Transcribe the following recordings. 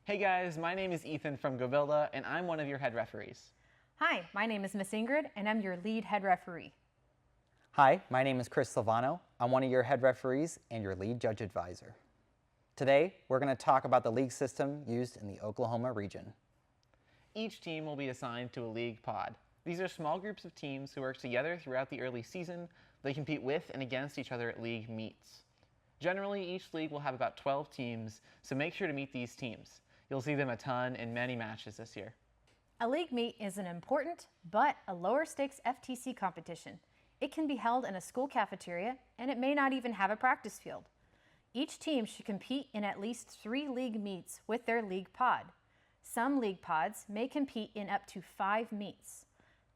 Hey guys, my name is Ethan from Govilda, and I'm one of your head referees. Hi, my name is Miss Ingrid, and I'm your lead head referee. Hi, my name is Chris Silvano. I'm one of your head referees and your lead judge advisor. Today, we're going to talk about the league system used in the Oklahoma region. Each team will be assigned to a league pod. These are small groups of teams who work together throughout the early season. They compete with and against each other at league meets. Generally, each league will have about 12 teams, so make sure to meet these teams. You'll see them a ton in many matches this year. A league meet is an important but a lower stakes FTC competition. It can be held in a school cafeteria, and it may not even have a practice field. Each team should compete in at least 3 league meets with their league pod. Some league pods may compete in up to 5 meets.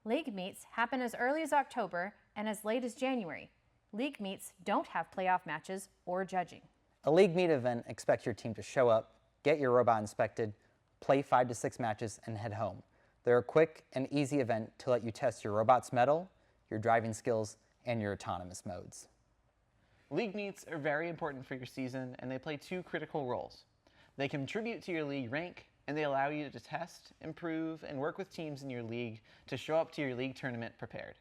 League meets happen as early as October and as late as January. League meets don't have playoff matches or judging. A league meet event expects your team to show up, get your robot inspected, play 5 to 6 matches, and head home. They're a quick and easy event to let you test your robot's mettle, your driving skills, and your autonomous modes. League meets are very important for your season, and they play 2 critical roles. They contribute to your league rank, and they allow you to test, improve, and work with teams in your league to show up to your league tournament prepared.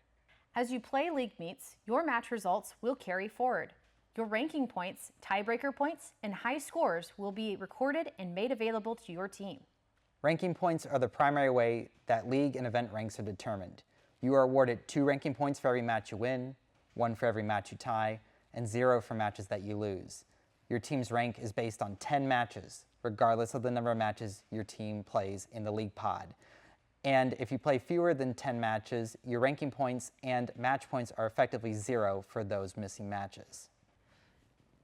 As you play league meets, your match results will carry forward. Your ranking points, tiebreaker points, and high scores will be recorded and made available to your team. Ranking points are the primary way that league and event ranks are determined. You are awarded 2 ranking points for every match you win, 1 for every match you tie, and 0 for matches that you lose. Your team's rank is based on 10 matches, regardless of the number of matches your team plays in the league pod. And if you play fewer than 10 matches, your ranking points and match points are effectively 0 for those missing matches.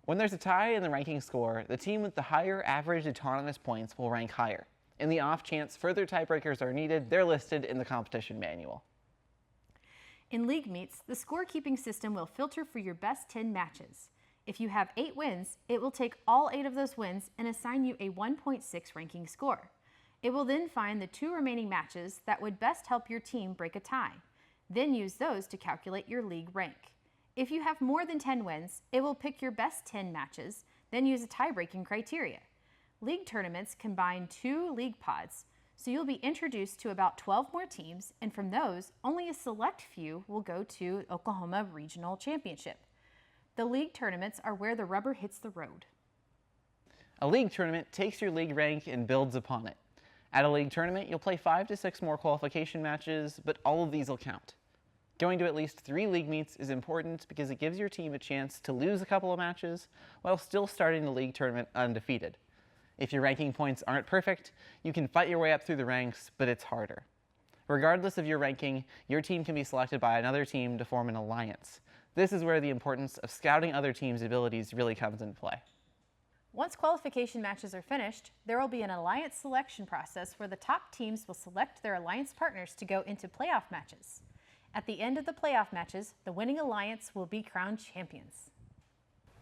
When there's a tie in the ranking score, the team with the higher average autonomous points will rank higher. In the off chance further tiebreakers are needed, they're listed in the competition manual. In league meets, the scorekeeping system will filter for your best 10 matches. If you have 8 wins, it will take all 8 of those wins and assign you a 1.6 ranking score. It will then find the 2 remaining matches that would best help your team break a tie, then use those to calculate your league rank. If you have more than 10 wins, it will pick your best 10 matches, then use a tie-breaking criteria. League tournaments combine 2 league pods, so you'll be introduced to about 12 more teams, and from those, only a select few will go to Oklahoma Regional Championship. The league tournaments are where the rubber hits the road. A league tournament takes your league rank and builds upon it. At a league tournament, you'll play 5 to 6 more qualification matches, but all of these will count. Going to at least 3 league meets is important because it gives your team a chance to lose a couple of matches while still starting the league tournament undefeated. If your ranking points aren't perfect, you can fight your way up through the ranks, but it's harder. Regardless of your ranking, your team can be selected by another team to form an alliance. This is where the importance of scouting other teams' abilities really comes into play. Once qualification matches are finished, there will be an alliance selection process where the top teams will select their alliance partners to go into playoff matches. At the end of the playoff matches, the winning alliance will be crowned champions.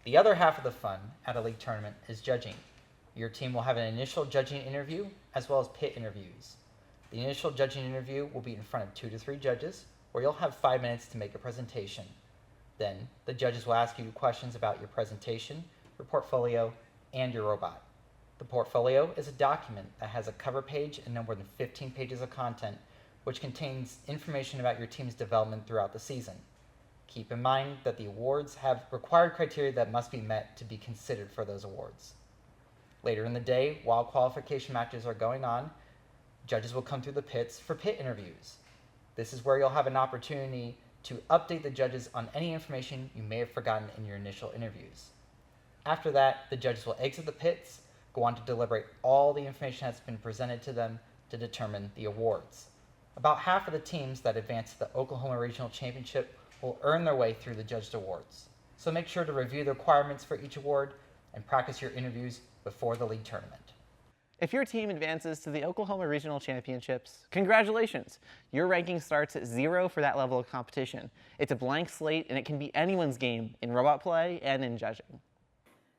The other half of the fun at a league tournament is judging. Your team will have an initial judging interview as well as pit interviews. The initial judging interview will be in front of 2 to 3 judges, where you'll have 5 minutes to make a presentation. Then, the judges will ask you questions about your presentation, your portfolio, and your robot. The portfolio is a document that has a cover page and no more than 15 pages of content, which contains information about your team's development throughout the season. Keep in mind that the awards have required criteria that must be met to be considered for those awards. Later in the day, while qualification matches are going on, judges will come through the pits for pit interviews. This is where you'll have an opportunity to update the judges on any information you may have forgotten in your initial interviews. After that, the judges will exit the pits, go on to deliberate all the information that's been presented to them to determine the awards. About half of the teams that advance to the Oklahoma Regional Championship will earn their way through the judged awards. So make sure to review the requirements for each award and practice your interviews before the league tournament. If your team advances to the Oklahoma Regional Championships, congratulations! Your ranking starts at 0 for that level of competition. It's a blank slate and it can be anyone's game in robot play and in judging.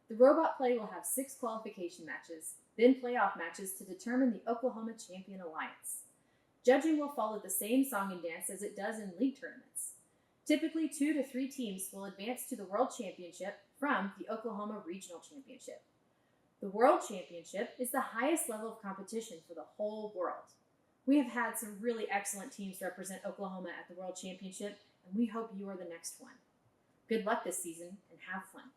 The robot play will have 6 qualification matches, then playoff matches to determine the Oklahoma Champion Alliance. Judging will follow the same song and dance as it does in league tournaments. Typically, 2 to 3 teams will advance to the World Championship from the Oklahoma Regional Championship. The World Championship is the highest level of competition for the whole world. We have had some really excellent teams represent Oklahoma at the World Championship, and we hope you are the next one. Good luck this season, and have fun.